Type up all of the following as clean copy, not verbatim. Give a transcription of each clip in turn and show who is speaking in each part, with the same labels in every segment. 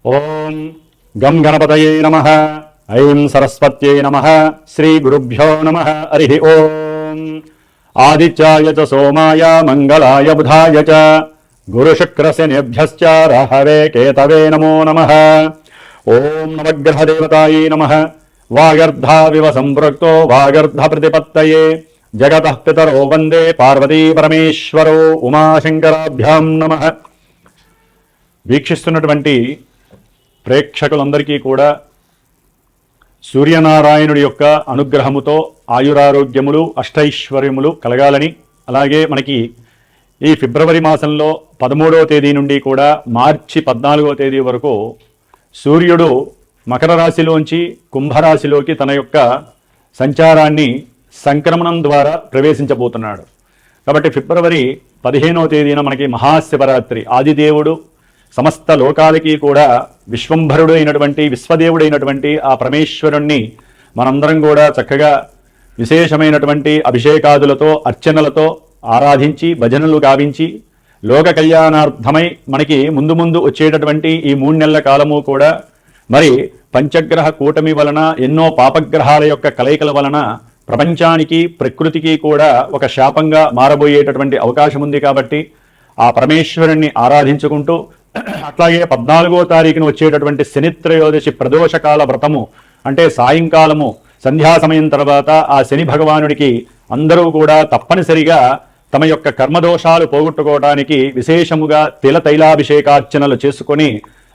Speaker 1: ఓం గం గణపతయే నమః. ఐం సరస్వత్యై నమః. శ్రీ గురుభ్యో నమః. హరి ఓం. ఆదిత్యాయ చ సోమాయ మంగళాయ బుధాయ చ గురుశుక్రశనిభ్యశ్చ రాహవే కేతవే నమో నమః. ఓం నవగ్రహదేవతాయే నమః. వాగర్ధావివ సంపృక్తో వాగర్ధ ప్రతిపత్తయే జగతః పితరో వందే పార్వతీ పరమేశ్వరో ఉమాశంకరాభ్యాం నమః. వీక్షిస్తున్నటువంటి ప్రేక్షకులందరికీ కూడా సూర్యనారాయణుడి యొక్క అనుగ్రహముతో ఆయురారోగ్యములు అష్టైశ్వర్యములు కలగాలని, అలాగే మనకి ఈ ఫిబ్రవరి మాసంలో 13వ తేదీ నుండి కూడా మార్చి 14వ తేదీ వరకు సూర్యుడు మకర రాశిలోంచి కుంభరాశిలోకి తన యొక్క సంచారాన్ని సంక్రమణం ద్వారా ప్రవేశించబోతున్నాడు. కాబట్టి ఫిబ్రవరి 15వ తేదీన మనకి మహాశివరాత్రి. ఆదిదేవుడు సమస్త లోకాలకి కూడా విశ్వంభరుడు అయినటువంటి విశ్వదేవుడైనటువంటి ఆ పరమేశ్వరుణ్ణి మనందరం కూడా చక్కగా విశేషమైనటువంటి అభిషేకాదులతో అర్చనలతో ఆరాధించి భజనలు గావించి లోక కళ్యాణార్థమై మనకి ముందు ముందు వచ్చేటటువంటి ఈ 3 నెలల కాలము కూడా మరి పంచగ్రహ కూటమి వలన ఎన్నో పాపగ్రహాల యొక్క కలయికల వలన ప్రపంచానికి ప్రకృతికి కూడా ఒక శాపంగా మారబోయేటటువంటి అవకాశం ఉంది. కాబట్టి ఆ పరమేశ్వరుణ్ణి ఆరాధించుకుంటూ అట్లాగే 14వ తారీఖున వచ్చేటటువంటి శనిత్రయోదశి ప్రదోషకాల వ్రతము అంటే సాయంకాలము సంధ్యా సమయం తర్వాత ఆ శని భగవానుడికి అందరూ కూడా తప్పనిసరిగా తమ యొక్క కర్మదోషాలు పోగొట్టుకోవడానికి విశేషముగా తైలాభిషేకార్చనలు చేసుకొని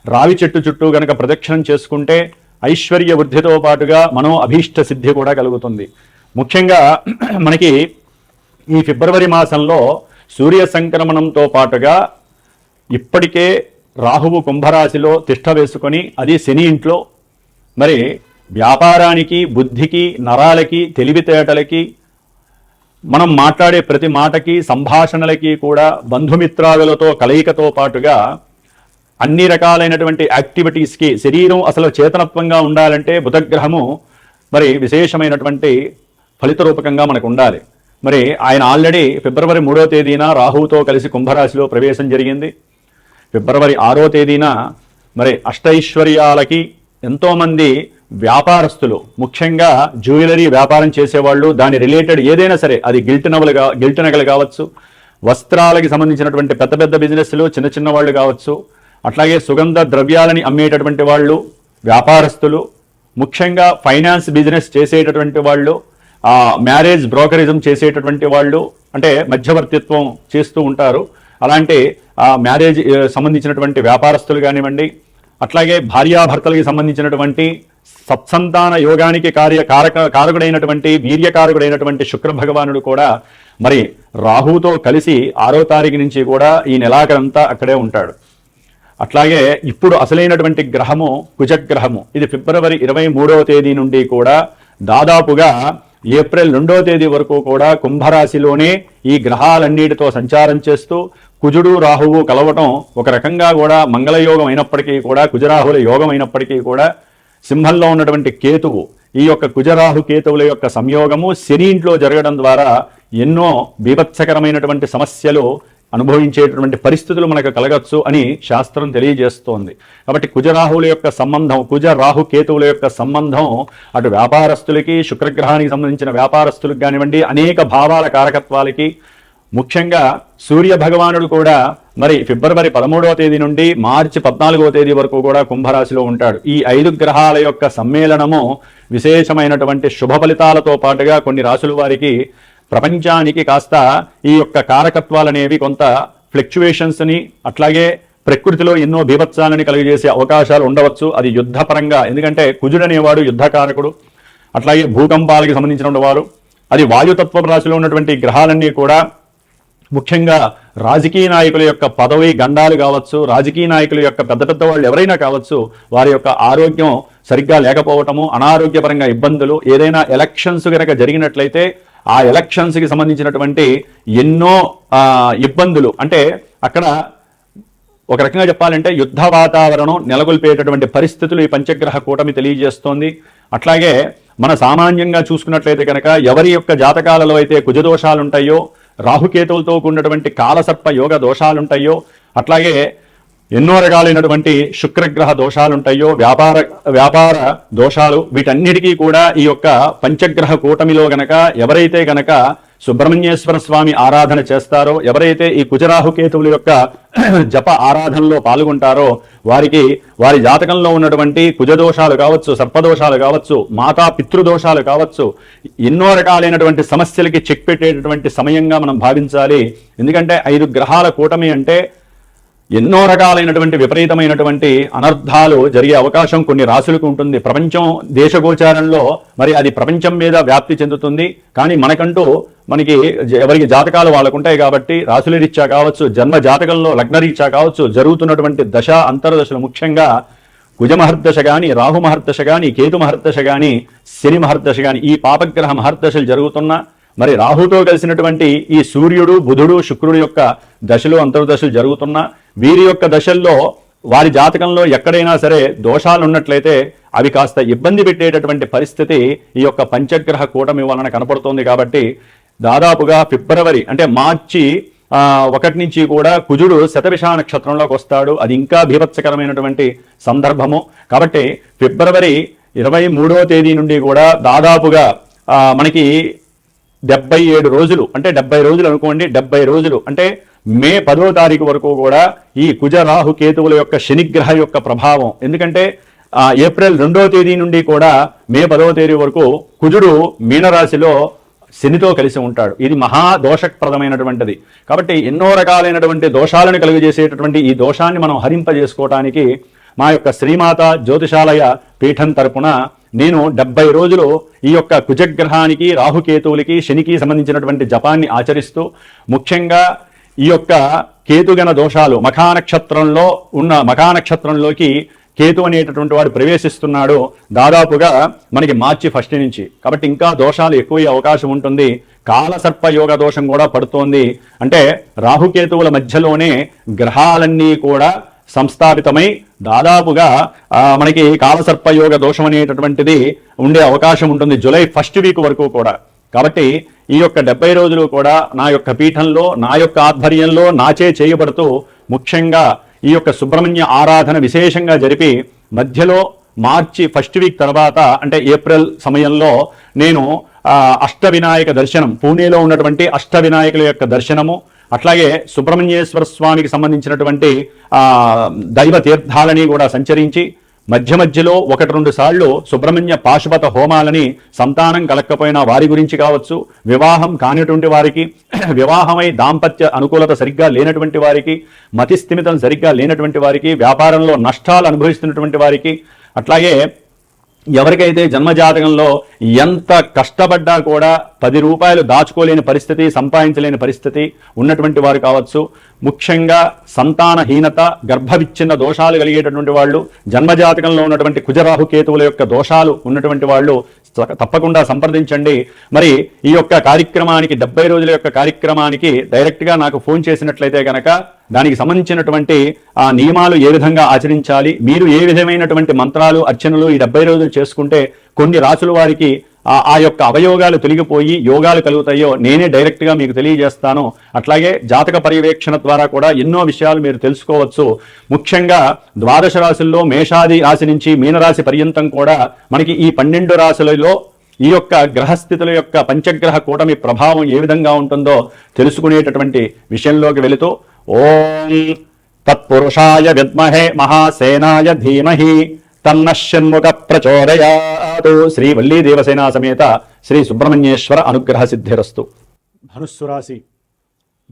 Speaker 1: రావి చెట్టు చుట్టూ గనక ప్రదక్షిణం చేసుకుంటే ఐశ్వర్య వృద్ధితో పాటుగా మనో అభీష్ట సిద్ధి కూడా కలుగుతుంది. ముఖ్యంగా మనకి ఈ ఫిబ్రవరి మాసంలో సూర్య సంక్రమణంతో పాటుగా ఇప్పటికే రాహువు కుంభరాశిలో తిష్ట వేసుకొని అది శని ఇంట్లో మరి వ్యాపారానికి బుద్ధికి నరాలకి తెలివితేటలకి మనం మాట్లాడే ప్రతి మాటకి సంభాషణలకి కూడా బంధుమిత్రాదులతో కలయికతో పాటుగా అన్ని రకాలైనటువంటి యాక్టివిటీస్కి శరీరం అసలు చేతనత్వంగా ఉండాలంటే బుధగ్రహము మరి విశేషమైనటువంటి ఫలిత రూపకంగా మనకు ఉండాలి. మరి ఆయన ఆల్రెడీ ఫిబ్రవరి 3వ తేదీన రాహువుతో కలిసి కుంభరాశిలో ప్రవేశం జరిగింది. ఫిబ్రవరి 6వ తేదీన మరి అష్టైశ్వర్యాలకి ఎంతోమంది వ్యాపారస్తులు ముఖ్యంగా జ్యువెలరీ వ్యాపారం చేసేవాళ్ళు దాని రిలేటెడ్ ఏదైనా సరే అది గిల్ట్ నగలు కావచ్చు, వస్త్రాలకి సంబంధించినటువంటి పెద్ద పెద్ద బిజినెస్లు చిన్న చిన్న వాళ్ళు కావచ్చు, అట్లాగే సుగంధ ద్రవ్యాలని అమ్మేటటువంటి వాళ్ళు వ్యాపారస్తులు, ముఖ్యంగా ఫైనాన్స్ బిజినెస్ చేసేటటువంటి వాళ్ళు, మ్యారేజ్ బ్రోకరిజం చేసేటటువంటి వాళ్ళు అంటే మధ్యవర్తిత్వం చేస్తూ ఉంటారు. అలాంటి మ్యారేజ్ సంబంధించినటువంటి వ్యాపారస్తులు కానివ్వండి, అట్లాగే భార్యాభర్తలకి సంబంధించినటువంటి సత్సంతాన యోగానికి కారకుడైనటువంటి వీర్యకారకుడైనటువంటి శుక్ర భగవానుడు కూడా మరి రాహుతో కలిసి 6వ తారీఖు నుంచి కూడా ఈ నెలాఖరంతా అక్కడే ఉంటాడు. అట్లాగే ఇప్పుడు అసలైనటువంటి గ్రహము కుజగ్రహము. ఇది ఫిబ్రవరి 23వ తేదీ నుండి కూడా దాదాపుగా ఏప్రిల్ 2వ తేదీ వరకు కూడా కుంభరాశిలోనే ఈ గ్రహాలన్నిటితో సంచారం చేస్తూ కుజుడు రాహువు కలవటం ఒక రకంగా కూడా మంగళయోగం అయినప్పటికీ కూడా కుజరాహుల యోగం అయినప్పటికీ కూడా సింహంలో ఉన్నటువంటి కేతువు ఈ యొక్క కుజరాహు కేతువుల యొక్క సంయోగము శని ఇంట్లో జరగడం ద్వారా ఎన్నో బీభత్సకరమైనటువంటి సమస్యలు అనుభవించేటటువంటి పరిస్థితులు మనకు కలగచ్చు అని శాస్త్రం తెలియజేస్తోంది. కాబట్టి కుజరాహువుల యొక్క సంబంధం, కుజరాహు కేతువుల యొక్క సంబంధం అటు వ్యాపారస్తులకి శుక్రగ్రహానికి సంబంధించిన వ్యాపారస్తులకు కానివ్వండి అనేక భావాల కారకత్వాలకి, ముఖ్యంగా సూర్య భగవానుడు కూడా మరి ఫిబ్రవరి 13వ తేదీ నుండి మార్చి 14వ తేదీ వరకు కూడా కుంభరాశిలో ఉంటాడు. ఈ 5 గ్రహాల యొక్క సమ్మేళనము విశేషమైనటువంటి శుభ ఫలితాలతో పాటుగా కొన్ని రాశుల వారికి ప్రపంచానికి కాస్త ఈ యొక్క కారకత్వాలనేవి కొంత ఫ్లక్చువేషన్స్ని అట్లాగే ప్రకృతిలో ఎన్నో బీభత్సాలని కలిగజేసే అవకాశాలు ఉండవచ్చు. అది యుద్ధపరంగా, ఎందుకంటే కుజుడు అనేవాడు యుద్ధకారకుడు. అట్లాగే భూకంపాలకి సంబంధించిన వారు, అది వాయుతత్వ రాశిలో ఉన్నటువంటి గ్రహాలన్నీ కూడా ముఖ్యంగా రాజకీయ నాయకుల యొక్క పదవి గండాలు కావచ్చు, రాజకీయ నాయకుల యొక్క పెద్ద పెద్ద వాళ్ళు ఎవరైనా కావచ్చు, వారి యొక్క ఆరోగ్యం సరిగ్గా లేకపోవటము, అనారోగ్యపరంగా ఇబ్బందులు, ఏదైనా ఎలక్షన్స్ కనుక జరిగినట్లయితే ఆ ఎలక్షన్స్కి సంబంధించినటువంటి ఎన్నో ఇబ్బందులు, అంటే అక్కడ ఒక రకంగా చెప్పాలంటే యుద్ధ వాతావరణం నెలకొల్పేటటువంటి పరిస్థితులు ఈ పంచగ్రహ కూటమి తెలియజేస్తోంది. అట్లాగే మన సామాన్యంగా చూసుకున్నట్లయితే కనుక ఎవరి యొక్క జాతకాలలో అయితే కుజదోషాలు ఉంటాయో, రాహుకేతువులతో కూడినటువంటి కాలసర్ప యోగ దోషాలుంటాయో, అట్లాగే ఎన్నో రకాలైనటువంటి శుక్రగ్రహ దోషాలు ఉంటాయో, వ్యాపార దోషాలు, వీటన్నిటికీ కూడా ఈ యొక్క పంచగ్రహ కూటమిలో గనక ఎవరైతే గనక సుబ్రహ్మణ్యేశ్వర స్వామి ఆరాధన చేస్తారో, ఎవరైతే ఈ కుజరాహుకేతువుల యొక్క జప ఆరాధనలో పాల్గొంటారో వారికి వారి జాతకంలో ఉన్నటువంటి కుజదోషాలు కావచ్చు, సర్పదోషాలు కావచ్చు, మాతా పితృదోషాలు కావచ్చు, ఎన్నో రకాలైనటువంటి సమస్యలకి చెక్ పెట్టేటటువంటి సమయంగా మనం భావించాలి. ఎందుకంటే 5 గ్రహాల కూటమి అంటే ఎన్నో రకాలైనటువంటి విపరీతమైనటువంటి అనర్థాలు జరిగే అవకాశం కొన్ని రాశులకు ఉంటుంది. ప్రపంచం దేశగోచారంలో మరి అది ప్రపంచం మీద వ్యాప్తి చెందుతుంది. కానీ మనకి ఎవరికి జాతకాలు వాళ్ళకు ఉంటాయి కాబట్టి రాశుల రీత్యా కావచ్చు, జన్మ జాతకంలో లగ్న రీత్యా కావచ్చు, జరుగుతున్నటువంటి దశ అంతర్దశలు, ముఖ్యంగా కుజ మహర్దశ కానీ, రాహు మహర్దశ కానీ, కేతు మహర్దశ కానీ, శని మహర్దశ కానీ, ఈ పాపగ్రహ మహర్దశలు జరుగుతున్నా, మరి రాహుతో కలిసినటువంటి ఈ సూర్యుడు, బుధుడు, శుక్రుడు యొక్క దశలు అంతర్దశలు జరుగుతున్నా, వీరి యొక్క దశల్లో వారి జాతకంలో ఎక్కడైనా సరే దోషాలు ఉన్నట్లయితే అవి కాస్త ఇబ్బంది పెట్టేటటువంటి పరిస్థితి ఈ యొక్క పంచగ్రహ కూటమి వలన కనపడుతోంది. కాబట్టి దాదాపుగా ఫిబ్రవరి అంటే మార్చి 1 నుంచి కూడా కుజుడు శతభిష నక్షత్రంలోకి వస్తాడు. అది ఇంకా బీభత్సకరమైనటువంటి సందర్భము. కాబట్టి ఫిబ్రవరి 23వ తేదీ నుండి కూడా దాదాపుగా మనకి 77 రోజులు, అంటే 70 రోజులు అనుకోండి, 70 రోజులు అంటే మే 10వ తారీఖు వరకు కూడా ఈ కుజ రాహు కేతువుల యొక్క శనిగ్రహ యొక్క ప్రభావం. ఎందుకంటే ఏప్రిల్ 2వ తేదీ నుండి కూడా మే 10వ తేదీ వరకు కుజుడు మీనరాశిలో శనితో కలిసి ఉంటాడు. ఇది మహాదోషప్రదమైనటువంటిది. కాబట్టి ఎన్నో రకాలైనటువంటి దోషాలను కలుగజేసేటటువంటి ఈ దోషాన్ని మనం హరింపజేసుకోవటానికి మా యొక్క శ్రీమాత జ్యోతిషాలయ పీఠం తరపున నేను 70 రోజులు ఈ యొక్క కుజగ్రహానికి, రాహుకేతువులకి, శనికి సంబంధించినటువంటి జపాన్ని ఆచరిస్తూ, ముఖ్యంగా ఈ యొక్క కేతుగణ దోషాలు మఖానక్షత్రంలోకి కేతు అనేటటువంటి వాడు ప్రవేశిస్తున్నాడు దాదాపుగా మనకి మార్చి 1 నుంచి. కాబట్టి ఇంకా దోషాలు ఎక్కువయ్యే అవకాశం ఉంటుంది. కాలసర్ప యోగ దోషం కూడా పడుతోంది. అంటే రాహుకేతువుల మధ్యలోనే గ్రహాలన్నీ కూడా సంస్థాపితమై దాదాపుగా మనకి కాలసర్పయోగ దోషం అనేటటువంటిది ఉండే అవకాశం ఉంటుంది జూలై 1 వీక్ వరకు కూడా. కాబట్టి ఈ యొక్క 70 రోజులు కూడా నా యొక్క పీఠంలో, నా యొక్క ఆధ్వర్యంలో నాచే చేయబడుతూ, ముఖ్యంగా ఈ యొక్క సుబ్రహ్మణ్య ఆరాధన విశేషంగా జరిపి, మధ్యలో మార్చి 1 వీక్ తర్వాత అంటే ఏప్రిల్ సమయంలో నేను అష్టవినాయక దర్శనం, పూణేలో ఉన్నటువంటి అష్టవినాయకుల యొక్క దర్శనము, అట్లాగే సుబ్రహ్మణ్యేశ్వర స్వామికి సంబంధించినటువంటి దైవ తీర్థాలని కూడా సంచరించి, మధ్యలో 1-2 సార్లు సుబ్రహ్మణ్య పాశుపత హోమాలని సంతానం కలక్కపోయినా వారి గురించి కావచ్చు, వివాహం కానిటువంటి వారికి, వివాహమై దాంపత్య అనుకూలత సరిగ్గా లేనటువంటి వారికి, మతిస్థిమితం సరిగ్గా లేనటువంటి వారికి, వ్యాపారంలో నష్టాలు అనుభవిస్తున్నటువంటి వారికి, అట్లాగే ఎవరికైతే జన్మజాతకంలో ఎంత కష్టపడ్డా కూడా 10 రూపాయలు దాచుకోలేని పరిస్థితి, సంపాదించలేని పరిస్థితి ఉన్నటువంటి వారు కావచ్చు, ముఖ్యంగా సంతానహీనత, గర్భవిచ్ఛిన్న దోషాలు కలిగేటటువంటి వాళ్ళు, జన్మజాతకంలో ఉన్నటువంటి కుజరాహు కేతువుల యొక్క దోషాలు ఉన్నటువంటి వాళ్ళు తప్పకుండా సంప్రదించండి. మరి ఈ యొక్క కార్యక్రమానికి 70 రోజుల యొక్క కార్యక్రమానికి డైరెక్ట్గా నాకు ఫోన్ చేసినట్లయితే కనుక దానికి సంబంధించినటువంటి ఆ నియమాలు ఏ విధంగా ఆచరించాలి, మీరు ఏ విధమైనటువంటి మంత్రాలు, అర్చనలు ఈ 70 రోజులు చేసుకుంటే కొన్ని రాసుల వారికి ఆ యొక్క అవయోగాలు తొలగిపోయి యోగాలు కలుగుతాయో నేనే డైరెక్ట్గా మీకు తెలియజేస్తాను. అట్లాగే జాతక పర్యవేక్షణ ద్వారా కూడా ఎన్నో విషయాలు మీరు తెలుసుకోవచ్చు. ముఖ్యంగా 12 రాశుల్లో మేషాది రాశి నుంచి మీనరాశి పర్యంతం కూడా మనకి ఈ 12 రాశులలో ఈ యొక్క గ్రహస్థితుల యొక్క పంచగ్రహ కూటమి ప్రభావం ఏ విధంగా ఉంటుందో తెలుసుకునేటటువంటి విషయంలోకి వెళుతూ, ఓం తత్పురుషాయ విద్మహే మహాసేనాయ ధీమహి తన్న షణ్ముఖ ప్రచోదయాత్. శ్రీ వల్లీ దేవసేనా సమేత శ్రీ సుబ్రహ్మణ్యేశ్వర అనుగ్రహ సిద్ధిరస్తు.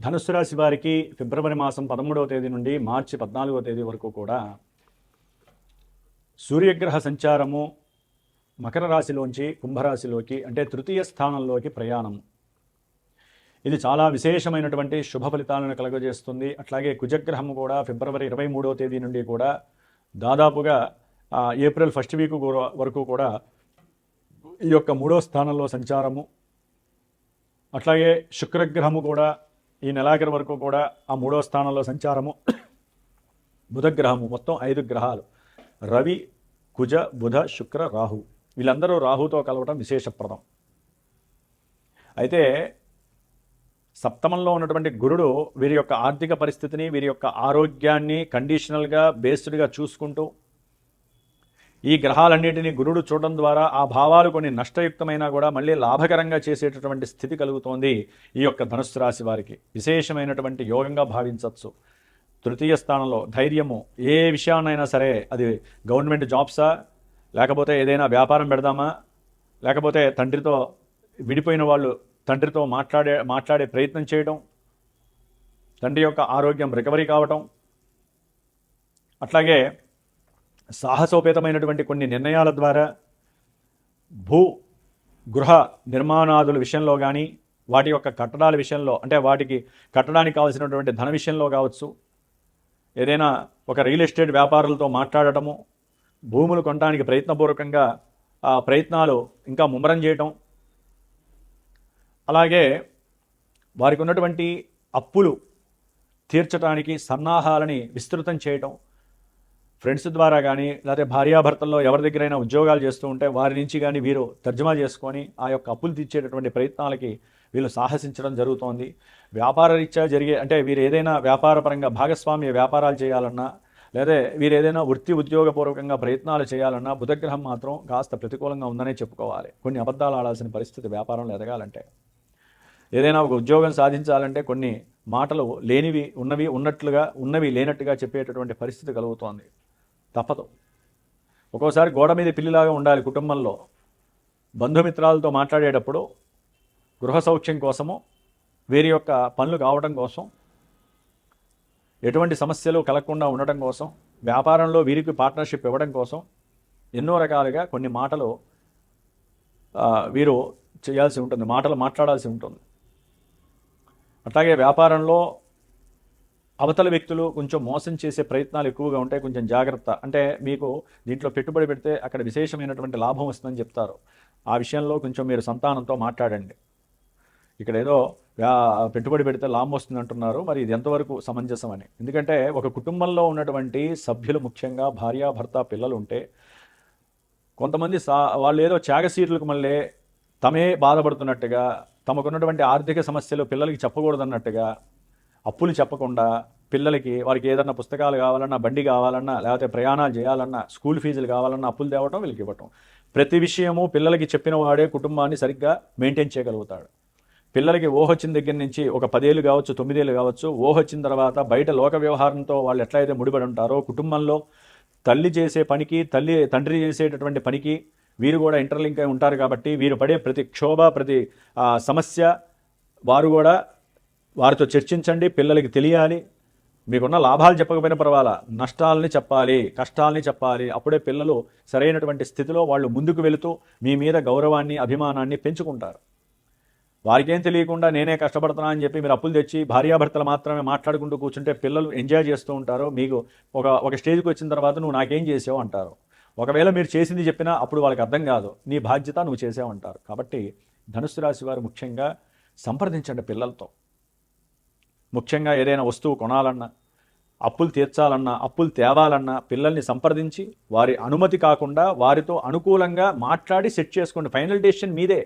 Speaker 1: ధనుస్సు రాశి వారికి ఫిబ్రవరి మాసం 13వ తేదీ నుండి మార్చి 14వ తేదీ వరకు కూడా సూర్యగ్రహ సంచారము మకర రాశిలోంచి కుంభరాశిలోకి, అంటే తృతీయ స్థానంలోకి ప్రయాణం. ఇది చాలా విశేషమైనటువంటి శుభ ఫలితాలను కలుగజేస్తుంది. అట్లాగే కుజగ్రహము కూడా ఫిబ్రవరి 23వ తేదీ నుండి కూడా దాదాపుగా ఏప్రిల్ 1 వీక్ వరకు కూడా ఈ యొక్క 3వ స్థానంలో సంచారము. అట్లాగే శుక్రగ్రహము కూడా ఈ నెలాఖరు వరకు కూడా ఆ 3వ స్థానంలో సంచారము. బుధగ్రహము, మొత్తం 5 గ్రహాలు, రవి, కుజ, బుధ, శుక్ర, రాహు, వీళ్ళందరూ రాహుతో కలవటం విశేషప్రదం. అయితే సప్తమంలో ఉన్నటువంటి గురుడు వీరి యొక్క ఆర్థిక పరిస్థితిని, వీరి యొక్క ఆరోగ్యాన్ని కండిషనల్గా బేస్డ్గా చూసుకుంటూ, ఈ గ్రహాలన్నిటినీ గురుడు చూడడం ద్వారా ఆ భావాలు కొన్ని నష్టయుక్తమైనా కూడా మళ్ళీ లాభకరంగా చేసేటటువంటి స్థితి కలుగుతోంది ఈ యొక్క ధనుస్సు రాశి వారికి. విశేషమైనటువంటి యోగంగా భావించవచ్చు. తృతీయ స్థానంలో ధైర్యము, ఏ విషయాన్నైనా సరే, అది గవర్నమెంట్ జాబ్సా, లేకపోతే ఏదైనా వ్యాపారం పెడదామా, లేకపోతే తండ్రితో విడిపోయిన వాళ్ళు తండ్రితో మాట్లాడే ప్రయత్నం చేయడం, తండ్రి యొక్క ఆరోగ్యం రికవరీ కావటం, అట్లాగే సాహసోపేతమైనటువంటి కొన్ని నిర్ణయాల ద్వారా గృహ నిర్మాణాదుల విషయంలో కానీ, వాటి యొక్క కట్టడాల విషయంలో, అంటే వాటికి కట్టడానికి కావాల్సినటువంటి ధన విషయంలో కావచ్చు, ఏదైనా ఒక రియల్ ఎస్టేట్ వ్యాపారులతో మాట్లాడటము, భూములు కొనడానికి ప్రయత్నపూర్వకంగా ఆ ప్రయత్నాలు ఇంకా ముమ్మరం చేయటం, అలాగే వారికి ఉన్నటువంటి అప్పులు తీర్చడానికి సన్నాహాలని విస్తృతం చేయటం, ఫ్రెండ్స్ ద్వారా కానీ, లేకపోతే భార్యాభర్తల్లో ఎవరి దగ్గరైనా ఉద్యోగాలు చేస్తూ ఉంటే వారి నుంచి కానీ వీరు తర్జుమా చేసుకొని ఆ యొక్క అప్పులు తీర్చేటటువంటి ప్రయత్నాలకి వీళ్ళు సాహసించడం జరుగుతోంది. వ్యాపార రీత్యా జరిగే, అంటే వీరు ఏదైనా వ్యాపారపరంగా భాగస్వామ్య వ్యాపారాలు చేయాలన్నా, లేదా వీరు ఏదైనా ఉద్యోగపూర్వకంగా ప్రయత్నాలు చేయాలన్నా బుధగ్రహం మాత్రం కాస్త ప్రతికూలంగా ఉందనే చెప్పుకోవాలి. కొన్ని అబద్ధాలు ఆడాల్సిన పరిస్థితి వ్యాపారంలో ఎదగాలంటే. ఏదైనా ఒక ఉద్యోగం సాధించాలంటే కొన్ని మాటలు లేనివి ఉన్నవి ఉన్నట్లుగా, ఉన్నవి లేనట్టుగా చెప్పేటటువంటి పరిస్థితి కలుగుతోంది. తప్పదు. ఒక్కోసారి గోడ మీద పిల్లిలాగా ఉండాలి కుటుంబంలో. బంధుమిత్రాలతో మాట్లాడేటప్పుడు గృహ సౌఖ్యం కోసము, వీరి యొక్క పనులు కావడం కోసం, ఎటువంటి సమస్యలు కలగకుండా ఉండటం కోసం, వ్యాపారంలో వీరికి పార్ట్నర్షిప్ ఇవ్వడం కోసం ఎన్నో రకాలుగా కొన్ని మాటలు వీరు చేయాల్సి ఉంటుంది, మాటలు మాట్లాడాల్సి ఉంటుంది. అట్లాగే వ్యాపారంలో అవతల వ్యక్తులు కొంచెం మోసం చేసే ప్రయత్నాలు ఎక్కువగా ఉంటాయి. కొంచెం జాగ్రత్త. అంటే మీకు దీంట్లో పెట్టుబడి పెడితే అక్కడ విశేషమైనటువంటి లాభం వస్తుందని చెప్తారు. ఆ విషయంలో కొంచెం మీరు సంతానంతో మాట్లాడండి. ఇక్కడ ఏదో పెట్టుబడి పెడితే లాభం వస్తుంది అంటున్నారు, మరి ఇది ఎంతవరకు సమంజసం అని. ఎందుకంటే ఒక కుటుంబంలో ఉన్నటువంటి సభ్యులు, ముఖ్యంగా భార్యాభర్త పిల్లలు ఉంటే కొంతమంది వాళ్ళు ఏదో త్యాగశీరులకు మళ్ళీ తమే బాధపడుతున్నట్టుగా, తమకున్నటువంటి ఆర్థిక సమస్యలు పిల్లలకి చెప్పకూడదన్నట్టుగా, అప్పులు చెప్పకుండా పిల్లలకి వారికి ఏదన్నా పుస్తకాలు కావాలన్నా, బండి కావాలన్నా, లేకపోతే ప్రయాణాలు చేయాలన్నా, స్కూల్ ఫీజులు కావాలన్నా అప్పులు తేవటం, వీళ్ళకి ఇవ్వటం. ప్రతి విషయము పిల్లలకి చెప్పిన వాడే కుటుంబాన్ని సరిగ్గా మెయింటైన్ చేయగలుగుతాడు. పిల్లలకి ఊహొచ్చిన దగ్గర నుంచి ఒక 10 ఏళ్ళు కావచ్చు, 9 ఏళ్ళు కావచ్చు, ఊహొచ్చిన తర్వాత బయట లోక వ్యవహారంతో వాళ్ళు ఎట్లయితే ముడిపడి ఉంటారో, కుటుంబంలో తల్లి చేసే పనికి, తండ్రి చేసేటటువంటి పనికి వీరు కూడా ఇంటర్లింక్ అయి ఉంటారు. కాబట్టి వీరు పడే ప్రతి క్షోభ, ప్రతి సమస్య వారు కూడా వారితో చర్చించండి. పిల్లలకి తెలియాలి. మీకున్న లాభాలు చెప్పకపోయినా పర్వాలా, నష్టాలని చెప్పాలి, కష్టాలని చెప్పాలి. అప్పుడే పిల్లలు సరైనటువంటి స్థితిలో వాళ్ళు ముందుకు వెళుతూ మీ మీద గౌరవాన్ని, అభిమానాన్ని పెంచుకుంటారు. వారికేం తెలియకుండా నేనే కష్టపడుతున్నా అని చెప్పి మీరు అప్పులు తెచ్చి భార్యాభర్తలు మాత్రమే మాట్లాడుకుంటూ కూర్చుంటే పిల్లలు ఎంజాయ్ చేస్తూ ఉంటారు. మీకు ఒక స్టేజ్కి వచ్చిన తర్వాత నువ్వు నాకేం చేసావు అంటారు. ఒకవేళ మీరు చేసింది చెప్పినా అప్పుడు వాళ్ళకి అర్థం కాదు, నీ బాధ్యత నువ్వు చేసావంటారు. కాబట్టి ధనుస్సు రాశి వారు ముఖ్యంగా సంప్రదించండి పిల్లలతో. ముఖ్యంగా ఏదైనా వస్తువు కొనాలన్నా, అప్పులు తీర్చాలన్నా, అప్పులు తేవాలన్నా పిల్లల్ని సంప్రదించి వారి అనుమతి కాకుండా వారితో అనుకూలంగా మాట్లాడి సెట్ చేసుకోండి. ఫైనల్ డెసిషన్ మీదే.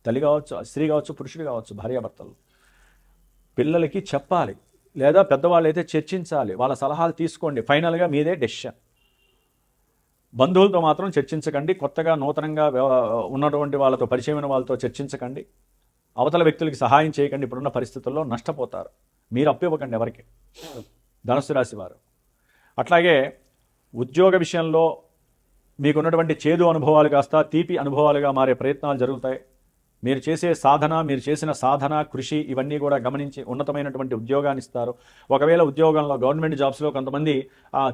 Speaker 1: తల్లి కావచ్చు, స్త్రీ కావచ్చు, పురుషుడు కావచ్చు, భార్యాభర్తలు పిల్లలకి చెప్పాలి, లేదా పెద్దవాళ్ళు అయితే చర్చించాలి. వాళ్ళ సలహాలు తీసుకోండి. ఫైనల్గా మీదే డెసిషన్. బంధువులతో మాత్రం చర్చించకండి. కొత్తగా నూతనంగా ఉన్నటువంటి వాళ్ళతో, పరిచయమైన వాళ్ళతో చర్చించకండి. అవతల వ్యక్తులకి సహాయం చేయకండి. ఇప్పుడున్న పరిస్థితుల్లో నష్టపోతారు. మీరు అప్పు ఇవ్వకండి ఎవరికి, ధనుస్సు రాశి వారు. అట్లాగే ఉద్యోగ విషయంలో మీకున్నటువంటి చేదు అనుభవాలు కాస్త తీపి అనుభవాలుగా మారే ప్రయత్నాలు జరుగుతాయి. మీరు చేసిన సాధన, కృషి ఇవన్నీ కూడా గమనించి ఉన్నతమైనటువంటి ఉద్యోగాన్ని ఇస్తారు. ఒకవేళ ఉద్యోగంలో గవర్నమెంట్ జాబ్స్లో కొంతమంది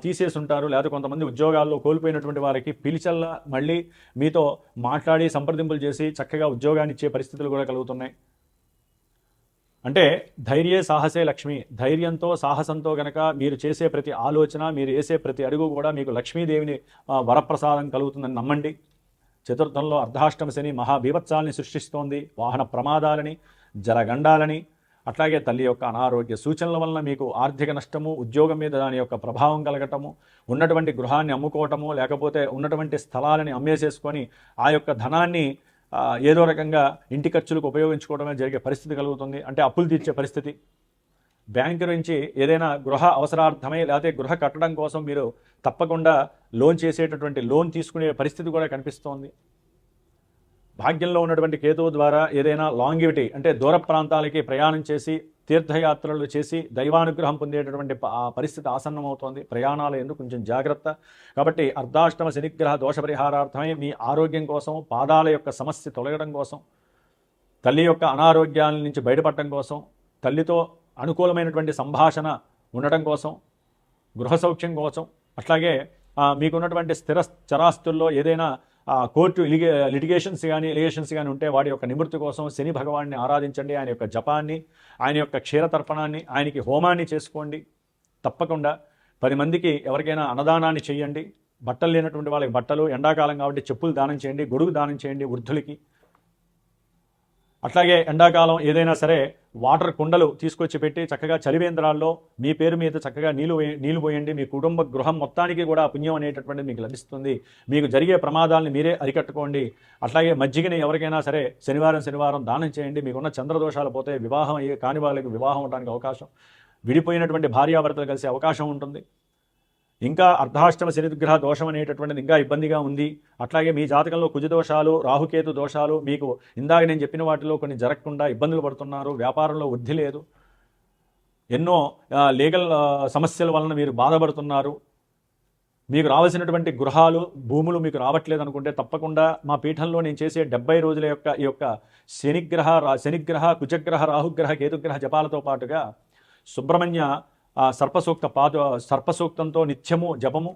Speaker 1: తీసేసి ఉంటారు, లేదా కొంతమంది ఉద్యోగాల్లో కోల్పోయినటువంటి వారికి పిలిచల్లా మళ్ళీ మీతో మాట్లాడి సంప్రదింపులు చేసి చక్కగా ఉద్యోగాన్ని ఇచ్చే పరిస్థితులు కూడా కలుగుతున్నాయి. అంటే ధైర్యే సాహసే లక్ష్మి. ధైర్యంతో, సాహసంతో గనక మీరు చేసే ప్రతి ఆలోచన, మీరు వేసే ప్రతి అడుగు కూడా మీకు లక్ష్మీదేవిని వరప్రసాదం కలుగుతుందని నమ్మండి. చతుర్థంలో అర్ధాష్టమ శని మహాబీభత్సాలని సృష్టిస్తోంది. వాహన ప్రమాదాలని, జలగండాలని, అట్లాగే తల్లి యొక్క అనారోగ్య సూచనల వలన మీకు ఆర్థిక నష్టము, ఉద్యోగం మీద దాని యొక్క ప్రభావం కలగటము, ఉన్నటువంటి గృహాన్ని అమ్ముకోవటము, లేకపోతే ఉన్నటువంటి స్థలాలని అమ్మేసేసుకొని ఆ యొక్క ధనాన్ని ఏదో రకంగా ఇంటి ఖర్చులకు ఉపయోగించుకోవడమే జరిగే పరిస్థితి కలుగుతుంది. అంటే అప్పులు తీర్చే పరిస్థితి, బ్యాంకు నుంచి ఏదైనా గృహ అవసరార్థమై లేకపోతే గృహ కట్టడం కోసం మీరు తప్పకుండా లోన్ తీసుకునే పరిస్థితి కూడా కనిపిస్తోంది. భాగ్యంలో ఉన్నటువంటి కేతువు ద్వారా ఏదైనా లాంగివిటీ అంటే దూర ప్రాంతాలకి ప్రయాణం చేసి తీర్థయాత్రలు చేసి దైవానుగ్రహం పొందేటటువంటి పరిస్థితి ఆసన్నమవుతోంది. ప్రయాణాలు ఎందుకు కొంచెం జాగ్రత్త. కాబట్టి అర్ధాష్టమ శనిగ్రహ దోష పరిహారార్థమై మీ ఆరోగ్యం కోసం, పాదాల యొక్క సమస్య తొలగడం కోసం, తల్లి యొక్క అనారోగ్యాల నుంచి బయటపడటం కోసం, తల్లితో అనుకూలమైనటువంటి సంభాషణ ఉండటం కోసం, గృహ సౌఖ్యం కోసం, అట్లాగే మీకున్నటువంటి స్థిర చరాస్తుల్లో ఏదైనా కోర్టు లిటిగేషన్స్ కానీ ఉంటే వాటి యొక్క నివృత్తి కోసం శని భగవాన్ని ఆరాధించండి. ఆయన యొక్క జపాన్ని, ఆయన యొక్క క్షీరతర్పణాన్ని, ఆయనకి హోమాన్ని చేసుకోండి. తప్పకుండా 10 మందికి ఎవరికైనా అన్నదానాన్ని చేయండి. బట్టలు లేనటువంటి వాళ్ళకి బట్టలు, ఎండాకాలం కాబట్టి చెప్పులు దానం చేయండి, గొడుగు దానం చేయండి వృద్ధులకి. అట్లాగే ఎండాకాలం ఏదైనా సరే వాటర్ కుండలు తీసుకొచ్చి పెట్టి చక్కగా చలివేంద్రాల్లో మీ పేరు మీద చక్కగా నీళ్లు పోయండి. మీ కుటుంబ గృహం మొత్తానికి కూడా పుణ్యం అనేటటువంటిది మీకు లభిస్తుంది. మీకు జరిగే ప్రమాదాలను మీరే అరికట్టుకోండి. అట్లాగే మజ్జిగని ఎవరికైనా సరే శనివారం దానం చేయండి. మీకున్న చంద్రదోషాలు పోతే వివాహం కాని వాళ్ళకి వివాహం అవడానికి అవకాశం, విడిపోయినటువంటి భార్యాభర్తలు కలిసే అవకాశం ఉంటుంది. ఇంకా అర్ధాష్టమ శనిగ్రహ దోషం అనేటటువంటిది ఇంకా ఇబ్బందిగా ఉంది. అట్లాగే మీ జాతకంలో కుజదోషాలు, రాహుకేతు దోషాలు, మీకు ఇందాక నేను చెప్పిన వాటిలో కొన్ని జరగకుండా ఇబ్బందులు పడుతున్నారు. వ్యాపారంలో వృద్ధి లేదు, ఎన్నో లీగల్ సమస్యల వలన మీరు బాధపడుతున్నారు. మీకు రావాల్సినటువంటి గృహాలు, భూములు మీకు రావట్లేదు అనుకుంటే తప్పకుండా మా పీఠంలో నేను చేసే 70 రోజుల ఈ యొక్క శనిగ్రహ, కుజగ్రహ, రాహుగ్రహ, కేతుగ్రహ జపాలతో పాటుగా సుబ్రహ్మణ్య సర్పసూక్తంతో నిత్యము జపము,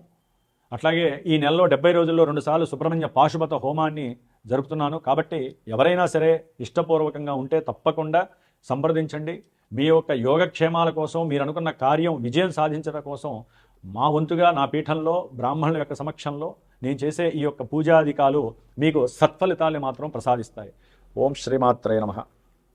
Speaker 1: అట్లాగే ఈ నెలలో 70 రోజుల్లో 2 సార్లు సుబ్రహ్మణ్య పాశుపత హోమాన్ని జరుపుతున్నాను. కాబట్టి ఎవరైనా సరే ఇష్టపూర్వకంగా ఉంటే తప్పకుండా సంప్రదించండి. మీ యొక్క యోగక్షేమాల కోసం, మీరు అనుకున్న కార్యం విజయం సాధించడం కోసం మా వంతుగా నా పీఠంలో బ్రాహ్మణుల యొక్క సమక్షంలో నేను చేసే ఈ యొక్క పూజాధికాలు మీకు సత్ఫలితాలు మాత్రం ప్రసాదిస్తాయి. ఓం శ్రీమాత్రే నమః.